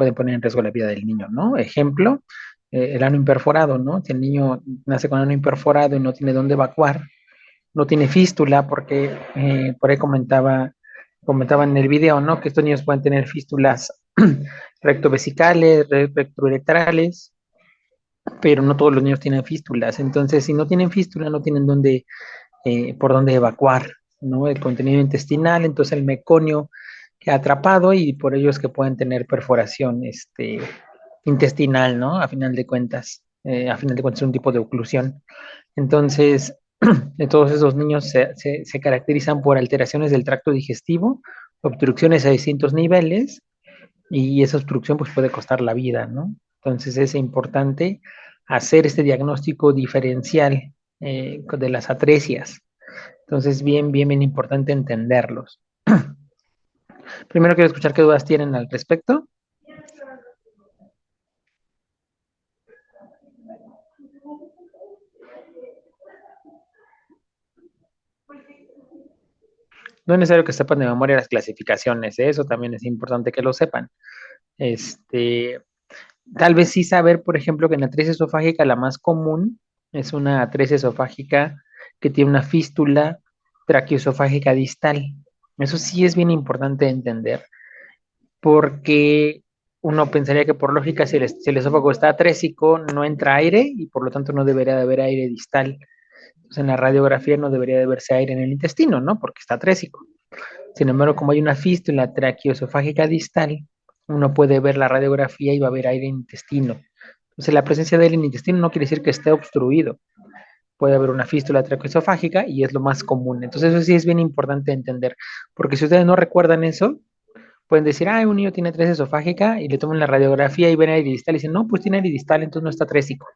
pueden poner en riesgo la vida del niño, ¿no? Ejemplo, el ano imperforado, ¿no? Si el niño nace con ano imperforado y no tiene dónde evacuar, no tiene fístula, porque por ahí comentaba en el video, ¿no? Que estos niños pueden tener fístulas rectovesicales, rectouretrales, pero no todos los niños tienen fístulas. Entonces, si no tienen fístula, no tienen dónde, por dónde evacuar, ¿no? El contenido intestinal, entonces el meconio queda atrapado y por ello es que pueden tener perforación intestinal, ¿no? A final de cuentas es un tipo de oclusión. Entonces, todos esos niños se caracterizan por alteraciones del tracto digestivo, obstrucciones a distintos niveles, y esa obstrucción pues puede costar la vida, ¿no? Entonces es importante hacer este diagnóstico diferencial de las atresias. Entonces, bien importante entenderlos. Primero quiero escuchar qué dudas tienen al respecto. No es necesario que sepan de memoria las clasificaciones, ¿eh? Eso también es importante que lo sepan. Este, Tal vez sí saber, por ejemplo, que en la atresia esofágica la más común es una atresia esofágica que tiene una fístula traqueoesofágica distal. Eso sí es bien importante entender, porque uno pensaría que por lógica, si el esófago está atrésico, no entra aire y por lo tanto no debería de haber aire distal. Entonces en la radiografía no debería de verse aire en el intestino, ¿no? Porque está atrésico. Sin embargo, como hay una fístula traqueoesofágica distal, uno puede ver la radiografía y va a haber aire en el intestino. Entonces, la presencia de aire en el intestino no quiere decir que esté obstruido. Puede haber una fístula traqueoesofágica y es lo más común. Entonces, eso sí es bien importante entender, porque si ustedes no recuerdan eso, pueden decir, ah, un niño tiene atresia esofágica y le toman la radiografía y ven aire distal y dicen, no, pues tiene aire distal, entonces no está atrésico.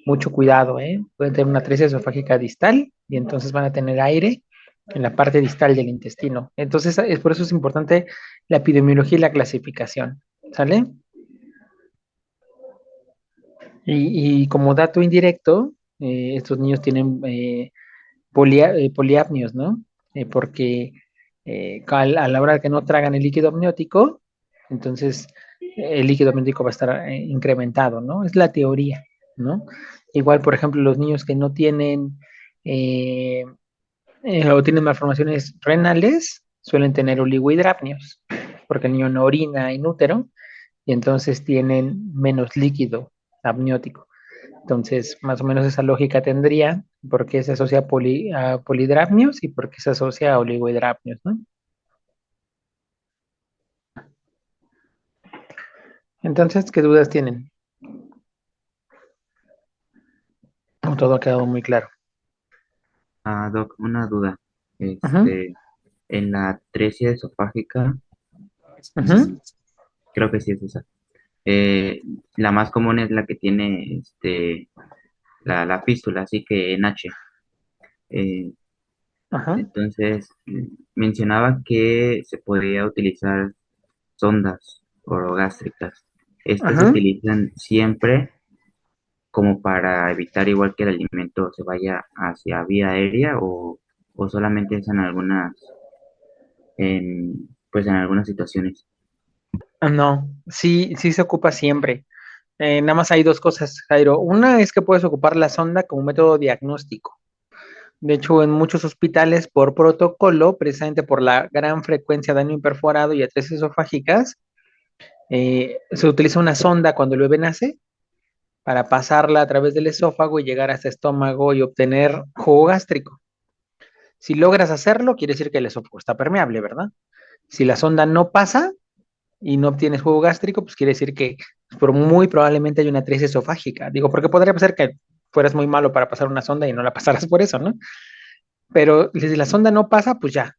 Mucho cuidado, ¿eh? Pueden tener una atresia esofágica distal y entonces van a tener aire en la parte distal del intestino. Entonces, por eso es importante la epidemiología y la clasificación, ¿sale? Y como dato indirecto, estos niños tienen poliapnios, ¿no? Porque a la hora que no tragan el líquido amniótico, entonces el líquido amniótico va a estar incrementado, ¿no? Es la teoría, ¿no? Igual, por ejemplo, los niños que no tienen eh, o tienen malformaciones renales suelen tener oligohidrapnios, porque el niño no orina in útero y entonces tienen menos líquido amniótico. Entonces, más o menos esa lógica tendría por qué se asocia a polidrapnios y por qué se asocia a oligohidrapnios, ¿no? Entonces, ¿qué dudas tienen? Todo ha quedado muy claro. Ah, Doc, una duda. Ujú, En la atresia esofágica, ujú, creo que sí es esa. eh, la más común es la que tiene la fístula, así que en H. Eh, ajá, entonces, mencionaba que se podía utilizar sondas orogástricas. ¿Estas se ajá. utilizan siempre como para evitar igual que el alimento se vaya hacia vía aérea o solamente es en pues en algunas situaciones? No, sí, sí se ocupa siempre. Nada más hay dos cosas, Jairo. Una es que puedes ocupar la sonda como método diagnóstico. De hecho, en muchos hospitales, por protocolo, precisamente por la gran frecuencia de daño imperforado y atresia esofágicas, se utiliza una sonda cuando el bebé nace para pasarla a través del esófago y llegar hasta el estómago y obtener jugo gástrico. Si logras hacerlo, quiere decir que el esófago está permeable, ¿verdad? Si la sonda no pasa y no obtienes jugo gástrico, pues quiere decir que muy probablemente hay una atresia esofágica. Digo, porque podría ser que fueras muy malo para pasar una sonda y no la pasaras por eso, ¿no? Pero si la sonda no pasa, pues ya.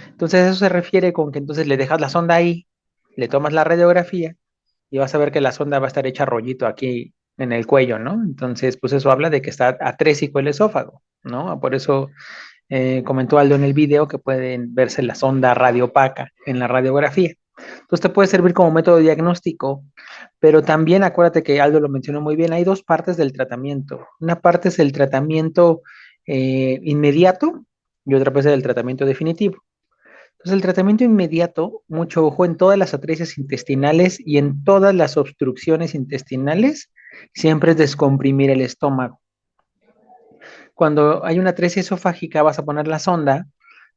Entonces eso se refiere con que entonces le dejas la sonda ahí, le tomas la radiografía y vas a ver que la sonda va a estar hecha rollito aquí en el cuello, ¿no? Entonces, pues eso habla de que está atrésico el esófago, ¿no? Por eso comentó Aldo en el video que pueden verse la sonda radiopaca en la radiografía. Entonces te puede servir como método diagnóstico, pero también acuérdate que Aldo lo mencionó muy bien, hay dos partes del tratamiento. Una parte es el tratamiento inmediato y otra parte es el tratamiento definitivo. Entonces, el tratamiento inmediato, mucho ojo en todas las atresia intestinales y en todas las obstrucciones intestinales, siempre es descomprimir el estómago. Cuando hay una atresia esofágica, vas a poner la sonda,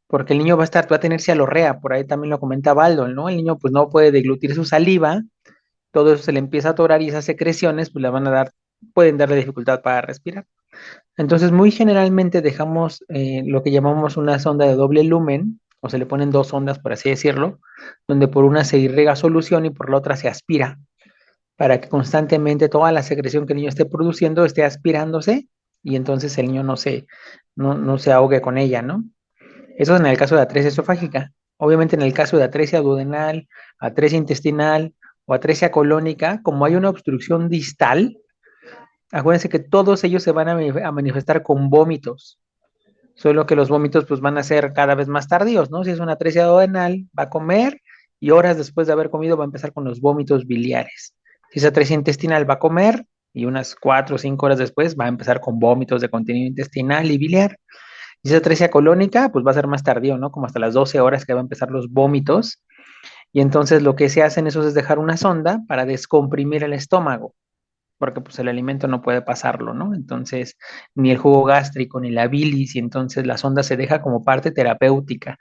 porque el niño va a tener cialorrea, por ahí también lo comenta Baldo, ¿no? El niño pues no puede deglutir su saliva, todo eso se le empieza a atorar y esas secreciones pues le van a dar, pueden darle dificultad para respirar. Entonces, muy generalmente dejamos lo que llamamos una sonda de doble lumen, o se le ponen dos sondas, por así decirlo, donde por una se irriga solución y por la otra se aspira, para que constantemente toda la secreción que el niño esté produciendo esté aspirándose y entonces el niño no se ahogue con ella, ¿no? Eso es en el caso de atresia esofágica. Obviamente en el caso de atresia duodenal, atresia intestinal o atresia colónica, como hay una obstrucción distal, acuérdense que todos ellos se van a manifestar con vómitos, solo que los vómitos pues van a ser cada vez más tardíos, ¿no? Si es una atresia duodenal, va a comer y horas después de haber comido va a empezar con los vómitos biliares. Si es atresia intestinal, va a comer y unas 4 o 5 horas después va a empezar con vómitos de contenido intestinal y biliar. Si es atresia colónica, pues va a ser más tardío, ¿no? Como hasta las 12 horas que va a empezar los vómitos. Y entonces lo que se hace en eso es dejar una sonda para descomprimir el estómago porque pues el alimento no puede pasarlo, ¿no? Entonces, ni el jugo gástrico, ni la bilis, y entonces la sonda se deja como parte terapéutica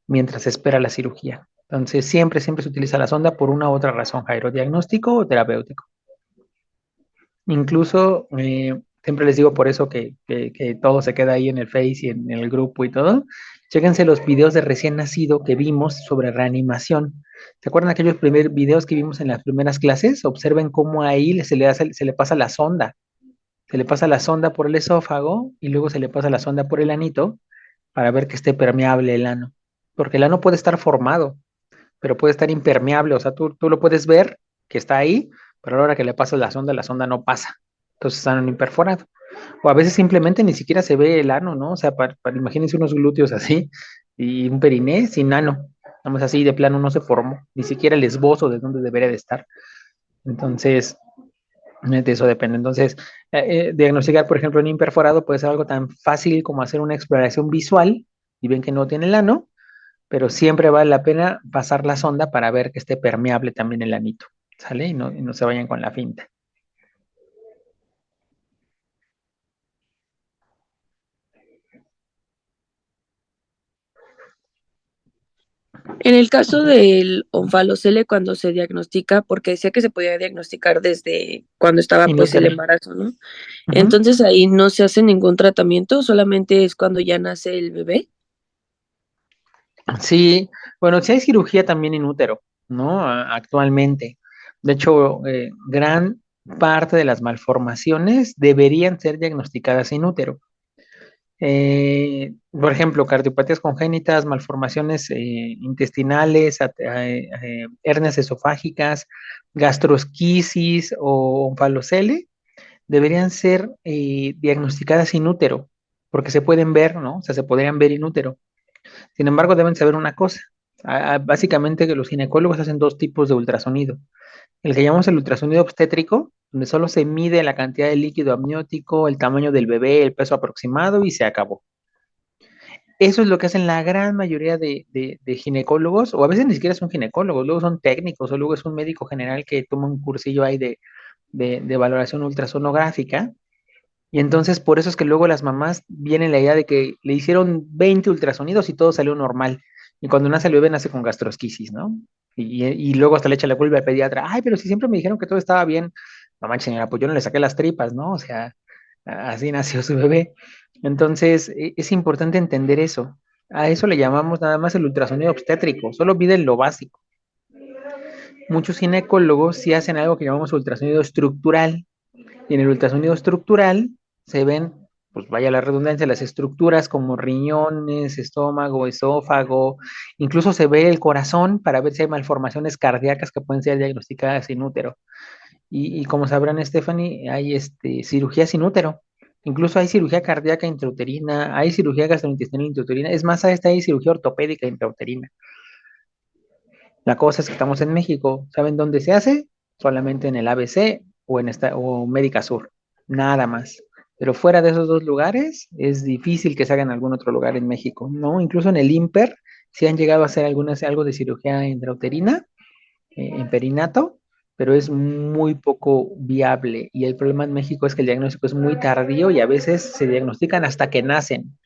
mientras se espera la cirugía. Entonces, siempre se utiliza la sonda por una u otra razón, Jairo, diagnóstico o terapéutico. Incluso, siempre les digo por eso que todo se queda ahí en el Face y en el grupo y todo. Chéquense los videos de recién nacido que vimos sobre reanimación. ¿Se acuerdan aquellos primeros videos que vimos en las primeras clases? Observen cómo ahí se le pasa la sonda. Se le pasa la sonda por el esófago y luego se le pasa la sonda por el anito para ver que esté permeable el ano. Porque el ano puede estar formado, pero puede estar impermeable. O sea, tú lo puedes ver que está ahí, pero a la hora que le pasas la sonda no pasa. Entonces está ano imperforado. O a veces simplemente ni siquiera se ve el ano, ¿no? O sea, imagínense unos glúteos así y un periné sin ano. Nada más así de plano no se formó, ni siquiera el esbozo de dónde debería de estar. Entonces, de eso depende. Entonces, diagnosticar, por ejemplo, un imperforado puede ser algo tan fácil como hacer una exploración visual y ven que no tiene el ano, pero siempre vale la pena pasar la sonda para ver que esté permeable también el anito, ¿sale? Y no se vayan con la finta. En el caso del onfalocele, cuando se diagnostica, porque decía que se podía diagnosticar desde cuando estaba pues el Inútero. embarazo, ¿no? Ujú. Entonces ahí no se hace ningún tratamiento, solamente es cuando ya nace el bebé. Sí, bueno, sí hay cirugía también inútero, ¿no? Actualmente. De hecho, gran parte de las malformaciones deberían ser diagnosticadas inútero. Por ejemplo, cardiopatías congénitas, malformaciones intestinales, hernias esofágicas, gastrosquisis o onfalocele, deberían ser diagnosticadas in útero, porque se pueden ver, ¿no? O sea, se podrían ver in útero. Sin embargo, deben saber una cosa. Básicamente que los ginecólogos hacen dos tipos de ultrasonido. El que llamamos el ultrasonido obstétrico, donde solo se mide la cantidad de líquido amniótico, el tamaño del bebé, el peso aproximado y se acabó. Eso es lo que hacen la gran mayoría de ginecólogos, o a veces ni siquiera son ginecólogos, luego son técnicos, o luego es un médico general que toma un cursillo ahí de valoración ultrasonográfica. Y entonces por eso es que luego las mamás vienen la idea de que le hicieron 20 ultrasonidos y todo salió normal. Y cuando nace el bebé nace con gastrosquisis, ¿no? Y luego hasta le echa la culpa al pediatra. Ay, pero si siempre me dijeron que todo estaba bien. No manches, señora, pues yo no le saqué las tripas, ¿no? O sea, así nació su bebé. Entonces, es importante entender eso. A eso le llamamos nada más el ultrasonido obstétrico, solo piden lo básico. Muchos ginecólogos sí hacen algo que llamamos ultrasonido estructural, y en el ultrasonido estructural se ven, pues vaya la redundancia, las estructuras como riñones, estómago, esófago, incluso se ve el corazón para ver si hay malformaciones cardíacas que pueden ser diagnosticadas sin útero. Y como sabrán, Stephanie, hay cirugía sin útero. Incluso hay cirugía cardíaca intrauterina, hay cirugía gastrointestinal intrauterina. Es más, hasta hay cirugía ortopédica intrauterina. La cosa es que estamos en México. ¿Saben dónde se hace? Solamente en el ABC o Médica Sur. Nada más. Pero fuera de esos dos lugares, es difícil que se haga en algún otro lugar en México, ¿no? Incluso en el IMPER, Sí han llegado a hacer algo de cirugía intrauterina, en perinato, pero es muy poco viable. Y el problema en México es que el diagnóstico es muy tardío y a veces se diagnostican hasta que nacen.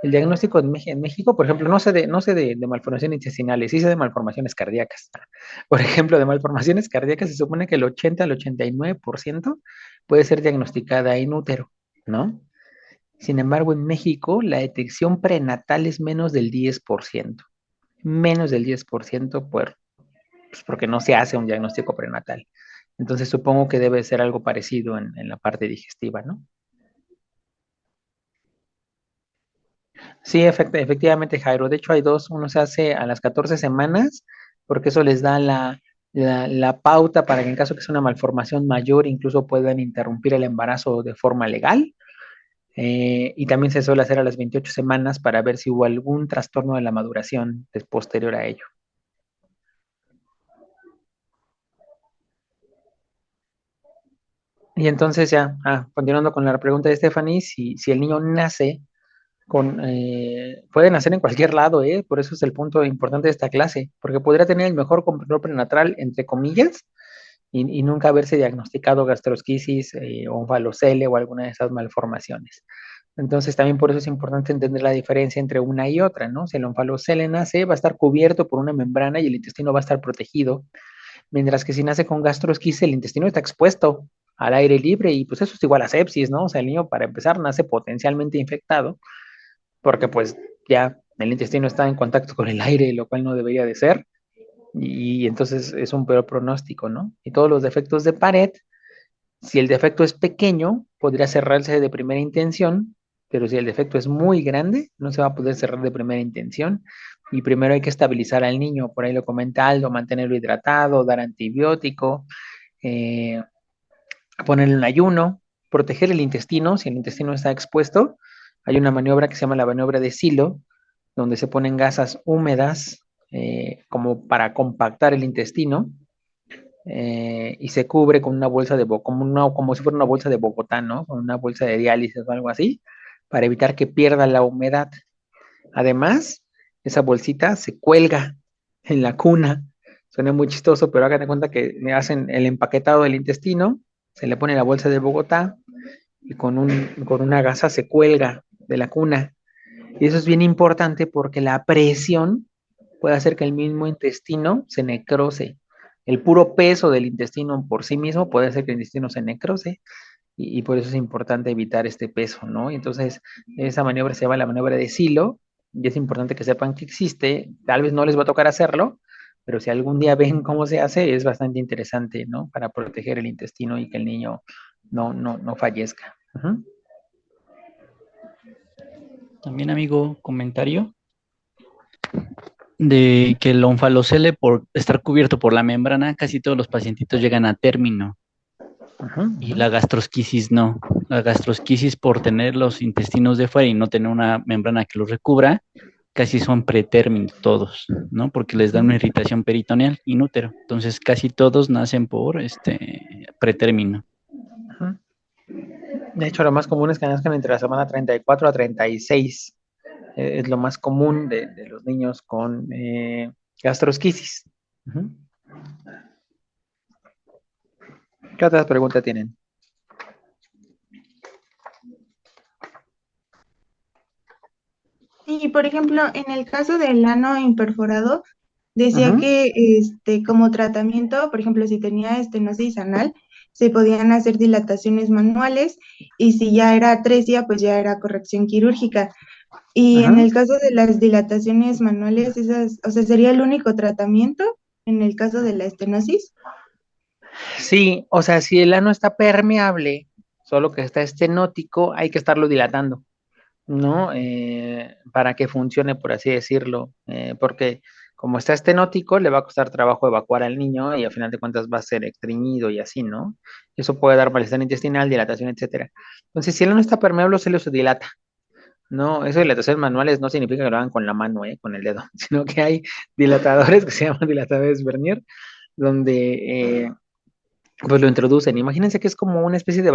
El diagnóstico en México, por ejemplo, no sé de malformaciones intestinales, sí sé de malformaciones cardíacas. Por ejemplo, de malformaciones cardíacas se supone que el 80 al 89% puede ser diagnosticada in útero, ¿no? Sin embargo, en México la detección prenatal es menos del 10% pues porque no se hace un diagnóstico prenatal. Entonces supongo que debe ser algo parecido en la parte digestiva, ¿no? Sí, efectivamente, Jairo. De hecho, hay dos. Uno se hace a las 14 semanas, porque eso les da la pauta para que en caso que sea una malformación mayor, incluso puedan interrumpir el embarazo de forma legal. Y también se suele hacer a las 28 semanas para ver si hubo algún trastorno de la maduración posterior a ello. Y entonces ya, continuando con la pregunta de Stephanie, si el niño nace puede nacer en cualquier lado, por eso es el punto importante de esta clase, porque podría tener el mejor control prenatal, entre comillas, y nunca haberse diagnosticado gastrosquisis o onfalocele o alguna de esas malformaciones. Entonces, también por eso es importante entender la diferencia entre una y otra, ¿no? Si el onfalocele nace, va a estar cubierto por una membrana y el intestino va a estar protegido, mientras que si nace con gastrosquisis, el intestino está expuesto al aire libre y pues eso es igual a sepsis, ¿no? O sea, el niño para empezar nace potencialmente infectado porque pues ya el intestino está en contacto con el aire, lo cual no debería de ser, y entonces es un peor pronóstico, ¿no? Y todos los defectos de pared, si el defecto es pequeño, podría cerrarse de primera intención, pero si el defecto es muy grande, no se va a poder cerrar de primera intención, y primero hay que estabilizar al niño, por ahí lo comenta Aldo, mantenerlo hidratado, dar antibiótico, eh, ponerle un ayuno, proteger el intestino, si el intestino está expuesto, hay una maniobra que se llama la maniobra de Silo, donde se ponen gasas húmedas como para compactar el intestino y se cubre con una bolsa como si fuera una bolsa de Bogotá, ¿no? Con una bolsa de diálisis o algo así, para evitar que pierda la humedad. Además, esa bolsita se cuelga en la cuna. Suena muy chistoso, pero hagan de cuenta que me hacen el empaquetado del intestino, se le pone la bolsa de Bogotá y con una gasa se cuelga de la cuna. Y eso es bien importante porque la presión puede hacer que el mismo intestino se necrose. El puro peso del intestino por sí mismo puede hacer que el intestino se necrose y por eso es importante evitar este peso, ¿no? Y entonces, esa maniobra se llama la maniobra de Silo y es importante que sepan que existe. Tal vez no les va a tocar hacerlo, pero si algún día ven cómo se hace, es bastante interesante, ¿no? Para proteger el intestino y que el niño no fallezca. Ujú. También, amigo, comentario de que el onfalocele, por estar cubierto por la membrana, casi todos los pacientitos llegan a término y la gastrosquisis no. La gastrosquisis, por tener los intestinos de fuera y no tener una membrana que los recubra, casi son pretérmino todos, ¿no? Porque les da una irritación peritoneal inútero. Entonces, casi todos nacen por pretérmino. Ujú. De hecho, lo más común es que nazcan entre la semana 34 a 36. Es lo más común de los niños con gastrosquisis. Ujú. ¿Qué otras preguntas tienen? Y por ejemplo, en el caso del ano imperforado, decía Ujú. que como tratamiento, por ejemplo, si tenía estenosis anal, se podían hacer dilataciones manuales y si ya era atresia, pues ya era corrección quirúrgica. Y en Ujú. el caso de las dilataciones manuales, esas, o sea, ¿sería el único tratamiento en el caso de la estenosis? Sí, o sea, si el ano está permeable, solo que está estenótico, hay que estarlo dilatando, ¿no? Para que funcione, por así decirlo, porque como está estenótico, le va a costar trabajo evacuar al niño y al final de cuentas va a ser estreñido y así, ¿no? Eso puede dar malestar intestinal, dilatación, etcétera. Entonces, si el ano está permeable, se dilata. No, eso de dilataciones manuales no significa que lo hagan con la mano, con el dedo, sino que hay dilatadores que se llaman dilatadores Vernier, donde pues lo introducen. Imagínense que es como una especie de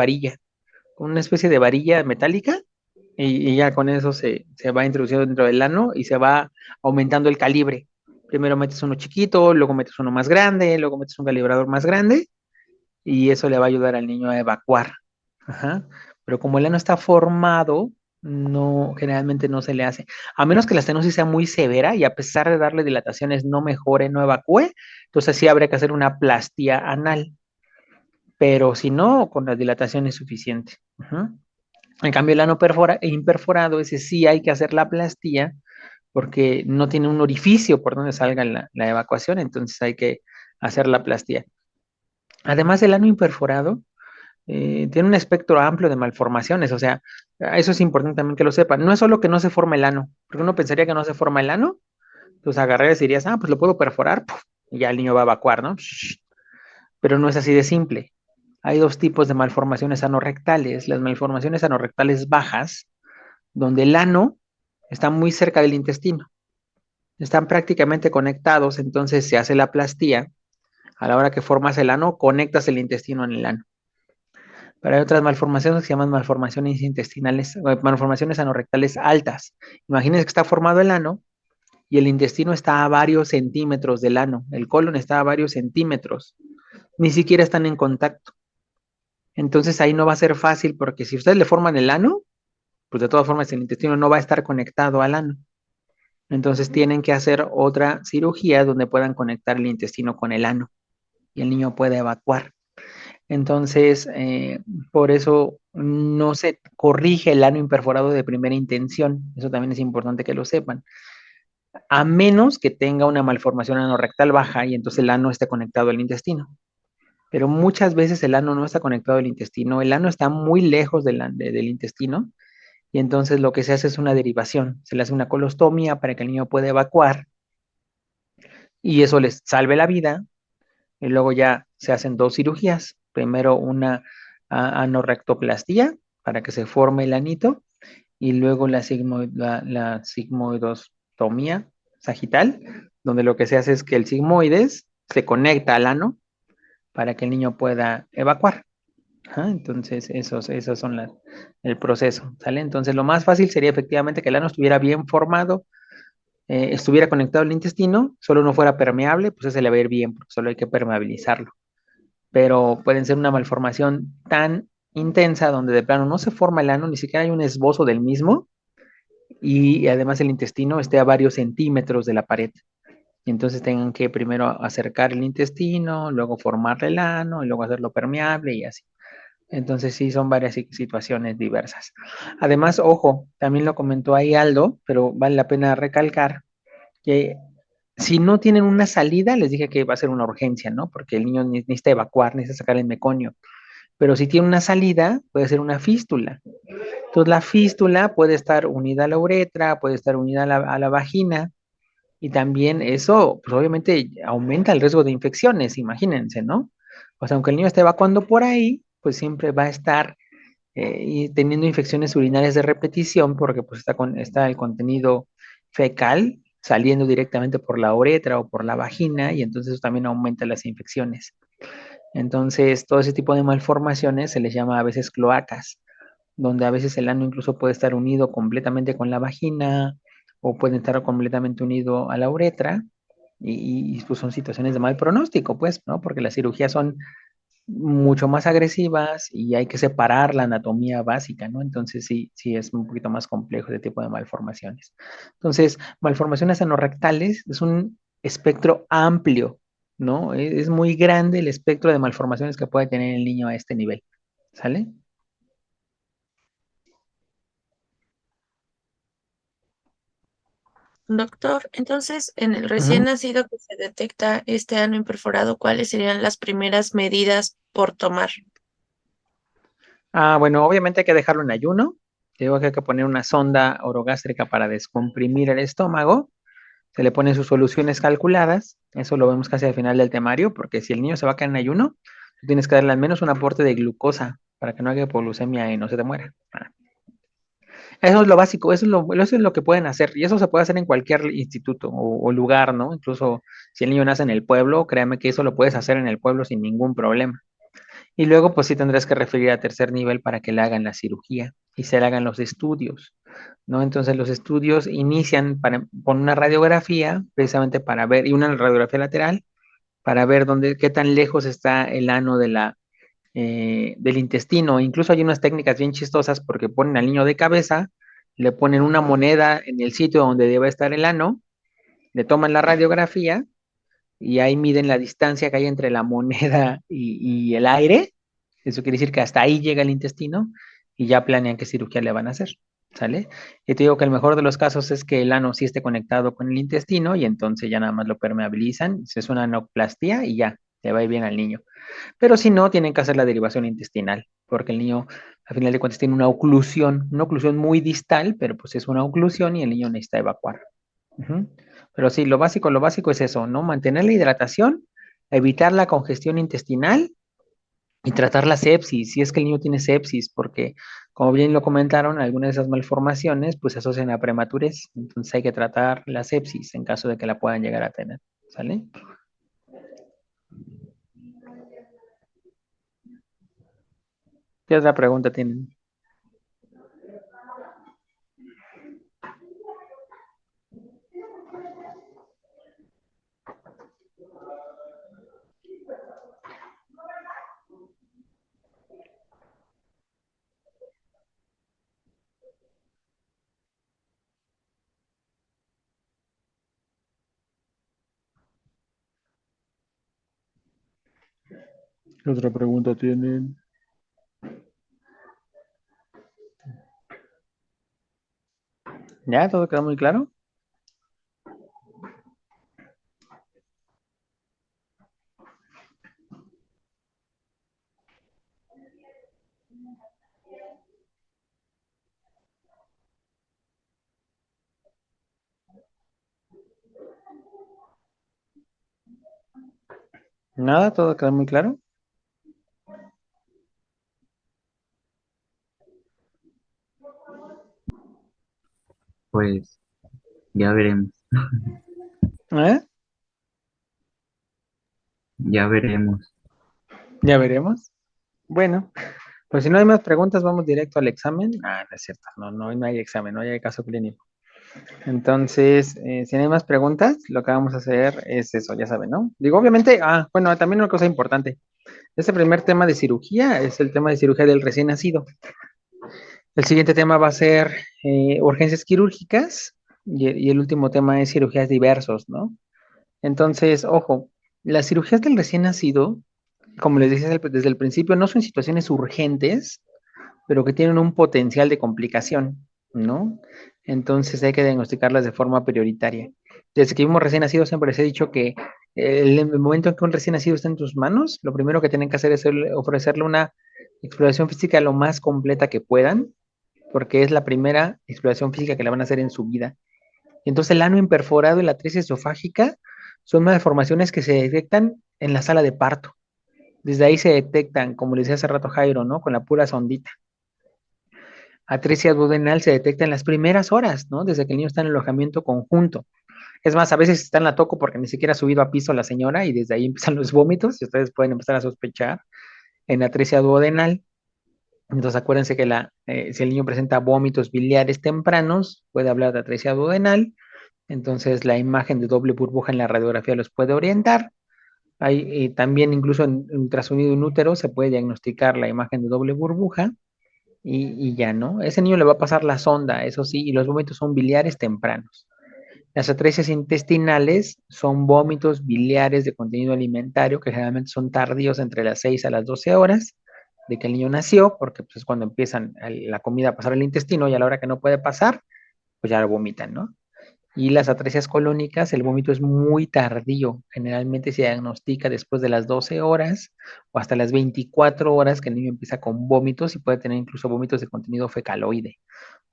varilla metálica y ya con eso se va introduciendo dentro del ano y se va aumentando el calibre. Primero metes uno chiquito, luego metes uno más grande, luego metes un calibrador más grande y eso le va a ayudar al niño a evacuar. Ajá. Pero como el ano está formado, no, generalmente no se le hace. A menos que la estenosis sea muy severa y a pesar de darle dilataciones no mejore, no evacúe, entonces sí habría que hacer una plastía anal. Pero si no, con la dilatación es suficiente. Ajá. En cambio, el ano imperforado, ese sí hay que hacer la plastía porque no tiene un orificio por donde salga la evacuación, entonces hay que hacer la plastía. Además, el ano imperforado tiene un espectro amplio de malformaciones, o sea, eso es importante también que lo sepan. No es solo que no se forma el ano, porque uno pensaría que no se forma el ano, pues agarrarías y dirías, ah, pues lo puedo perforar, ¡puf! Y ya el niño va a evacuar, ¿no? Pero no es así de simple. Hay dos tipos de malformaciones anorrectales. Las malformaciones anorrectales bajas, donde el ano está muy cerca del intestino. Están prácticamente conectados, entonces se hace la plastía. A la hora que formas el ano, conectas el intestino en el ano. Pero hay otras malformaciones que se llaman malformaciones intestinales, malformaciones anorrectales altas. Imagínense que está formado el ano y el intestino está a varios centímetros del ano, el colon está a varios centímetros, ni siquiera están en contacto. Entonces ahí no va a ser fácil porque si ustedes le forman el ano, pues de todas formas el intestino no va a estar conectado al ano. Entonces tienen que hacer otra cirugía donde puedan conectar el intestino con el ano y el niño puede evacuar. Entonces, por eso no se corrige el ano imperforado de primera intención. Eso también es importante que lo sepan. A menos que tenga una malformación anorrectal baja y entonces el ano esté conectado al intestino. Pero muchas veces el ano no está conectado al intestino. El ano está muy lejos del intestino y entonces lo que se hace es una derivación. Se le hace una colostomía para que el niño pueda evacuar y eso les salve la vida. Y luego ya se hacen dos cirugías. Primero una anorrectoplastía para que se forme el anito y luego la sigmoidostomía sagital, donde lo que se hace es que el sigmoides se conecta al ano para que el niño pueda evacuar. Ajá, entonces, esos son el proceso, ¿sale? Entonces, lo más fácil sería efectivamente que el ano estuviera bien formado, estuviera conectado al intestino, solo no fuera permeable, pues ese le va a ir bien, porque solo hay que permeabilizarlo. Pero pueden ser una malformación tan intensa donde de plano no se forma el ano, ni siquiera hay un esbozo del mismo, y además el intestino esté a varios centímetros de la pared. Y entonces tengan que primero acercar el intestino, luego formarle el ano, y luego hacerlo permeable y así. Entonces sí, son varias situaciones diversas. Además, ojo, también lo comentó ahí Aldo, pero vale la pena recalcar que si no tienen una salida, les dije que va a ser una urgencia, ¿no? Porque el niño necesita evacuar, necesita sacar el meconio. Pero si tiene una salida, puede ser una fístula. Entonces la fístula puede estar unida a la uretra, puede estar unida a la vagina, y también eso, pues obviamente aumenta el riesgo de infecciones, imagínense, ¿no? O sea, aunque el niño esté evacuando por ahí, pues siempre va a estar y teniendo infecciones urinarias de repetición porque pues está el contenido fecal saliendo directamente por la uretra o por la vagina y entonces eso también aumenta las infecciones. Entonces, todo ese tipo de malformaciones se les llama a veces cloacas, donde a veces el ano incluso puede estar unido completamente con la vagina o puede estar completamente unido a la uretra y pues son situaciones de mal pronóstico, pues, ¿no? Porque las cirugías son mucho más agresivas y hay que separar la anatomía básica, ¿no? Entonces sí, sí es un poquito más complejo este tipo de malformaciones. Entonces, malformaciones anorrectales es un espectro amplio, ¿no? Es muy grande el espectro de malformaciones que puede tener el niño a este nivel, ¿sale? Doctor, entonces, en el recién Ujú. nacido que se detecta este ano imperforado, ¿cuáles serían las primeras medidas por tomar? Ah, bueno, obviamente hay que dejarlo en ayuno. Digo que hay que poner una sonda orogástrica para descomprimir el estómago. Se le ponen sus soluciones calculadas. Eso lo vemos casi al final del temario, porque si el niño se va a quedar en ayuno, tú tienes que darle al menos un aporte de glucosa para que no haya hipoglucemia y no se te muera. Eso es lo básico, eso es lo que pueden hacer. Y eso se puede hacer en cualquier instituto o lugar, ¿no? Incluso si el niño nace en el pueblo, créame que eso lo puedes hacer en el pueblo sin ningún problema. Y luego, pues sí tendrás que referir a tercer nivel para que le hagan la cirugía. y se le hagan los estudios, ¿no? Entonces los estudios inician con una radiografía, precisamente para ver, y una radiografía lateral, para ver qué tan lejos está el ano del intestino. Incluso hay unas técnicas bien chistosas porque ponen al niño de cabeza, le ponen una moneda en el sitio donde debe estar el ano, le toman la radiografía y ahí miden la distancia que hay entre la moneda y el aire. Eso quiere decir que hasta ahí llega el intestino y ya planean qué cirugía le van a hacer. ¿Sale? Y te digo que el mejor de los casos es que el ano sí esté conectado con el intestino y entonces ya nada más lo permeabilizan, se hace una anoplastia y ya, le va a ir bien al niño. Pero si no, tienen que hacer la derivación intestinal, porque el niño, al final de cuentas, tiene una oclusión muy distal, pero pues es una oclusión y el niño necesita evacuar. Ujú. Pero sí, lo básico es eso, ¿no? Mantener la hidratación, evitar la congestión intestinal y tratar la sepsis, si es que el niño tiene sepsis, porque como bien lo comentaron, algunas de esas malformaciones pues se asocian a prematurez, entonces hay que tratar la sepsis en caso de que la puedan llegar a tener, ¿sale? ¿Qué otra pregunta tienen? ¿Qué otra pregunta tienen? ¿Ya? ¿Todo queda muy claro? ¿Nada? ¿Todo queda muy claro? Pues ya veremos, ¿Eh? ya veremos. Ya veremos. Bueno, pues si no hay más preguntas, vamos directo al examen. Ah, no es cierto, no hay examen, no hay caso clínico. Entonces, si no hay más preguntas, lo que vamos a hacer es eso, ya saben, ¿no? Digo, obviamente, bueno, también una cosa importante. Este primer tema de cirugía es el tema de cirugía del recién nacido. El siguiente tema va a ser urgencias quirúrgicas y el último tema es cirugías diversos, ¿no? Entonces, ojo, las cirugías del recién nacido, como les dije desde el principio, no son situaciones urgentes, pero que tienen un potencial de complicación, ¿no? Entonces hay que diagnosticarlas de forma prioritaria. Desde que vimos recién nacido siempre les he dicho que el momento en que un recién nacido está en tus manos, lo primero que tienen que hacer es ofrecerle una exploración física lo más completa que puedan, porque es la primera exploración física que le van a hacer en su vida. Entonces el ano imperforado y la atresia esofágica son malformaciones que se detectan en la sala de parto. Desde ahí se detectan, como les decía hace rato Jairo, ¿no? Con la pura sondita. Atresia duodenal se detecta en las primeras horas, ¿no? Desde que el niño está en el alojamiento conjunto. Es más, a veces está en la toco porque ni siquiera ha subido a piso la señora y desde ahí empiezan los vómitos y ustedes pueden empezar a sospechar en atresia duodenal. Entonces acuérdense que si el niño presenta vómitos biliares tempranos, puede hablar de atresia duodenal. Entonces la imagen de doble burbuja en la radiografía los puede orientar. Hay, también incluso en ultrasonido in útero se puede diagnosticar la imagen de doble burbuja y ya, ¿no? Ese niño le va a pasar la sonda, eso sí, y los vómitos son biliares tempranos. Las atresias intestinales son vómitos biliares de contenido alimentario que generalmente son tardíos entre las 6 a las 12 horas de que el niño nació, porque pues, es cuando empiezan la comida a pasar al intestino y a la hora que no puede pasar, pues ya lo vomitan, ¿no? Y las atresias colónicas, el vómito es muy tardío. Generalmente se diagnostica después de las 12 horas o hasta las 24 horas que el niño empieza con vómitos y puede tener incluso vómitos de contenido fecaloide,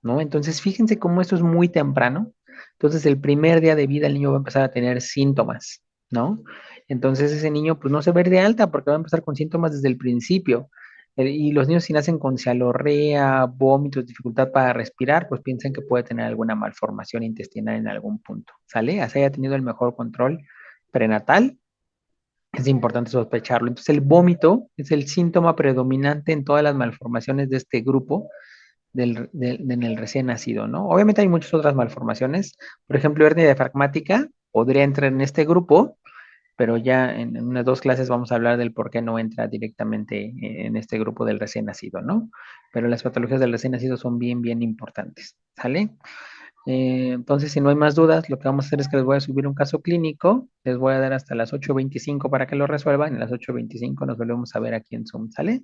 ¿no? Entonces, fíjense cómo esto es muy temprano. Entonces, el primer día de vida el niño va a empezar a tener síntomas, ¿no? Entonces, ese niño pues no se va a ir de alta porque va a empezar con síntomas desde el principio. Y los niños si nacen con cialorrea, vómitos, dificultad para respirar, pues piensan que puede tener alguna malformación intestinal en algún punto, ¿sale? Así haya tenido el mejor control prenatal, es importante sospecharlo. Entonces, el vómito es el síntoma predominante en todas las malformaciones de este grupo en el recién nacido, ¿no? Obviamente hay muchas otras malformaciones. Por ejemplo, hernia diafragmática podría entrar en este grupo, pero ya en unas 2 clases vamos a hablar del por qué no entra directamente en este grupo del recién nacido, ¿no? Pero las patologías del recién nacido son bien, bien importantes, ¿sale? Entonces, si no hay más dudas, lo que vamos a hacer es que les voy a subir un caso clínico, les voy a dar hasta las 8:25 para que lo resuelvan, y a las 8:25 nos volvemos a ver aquí en Zoom, ¿sale?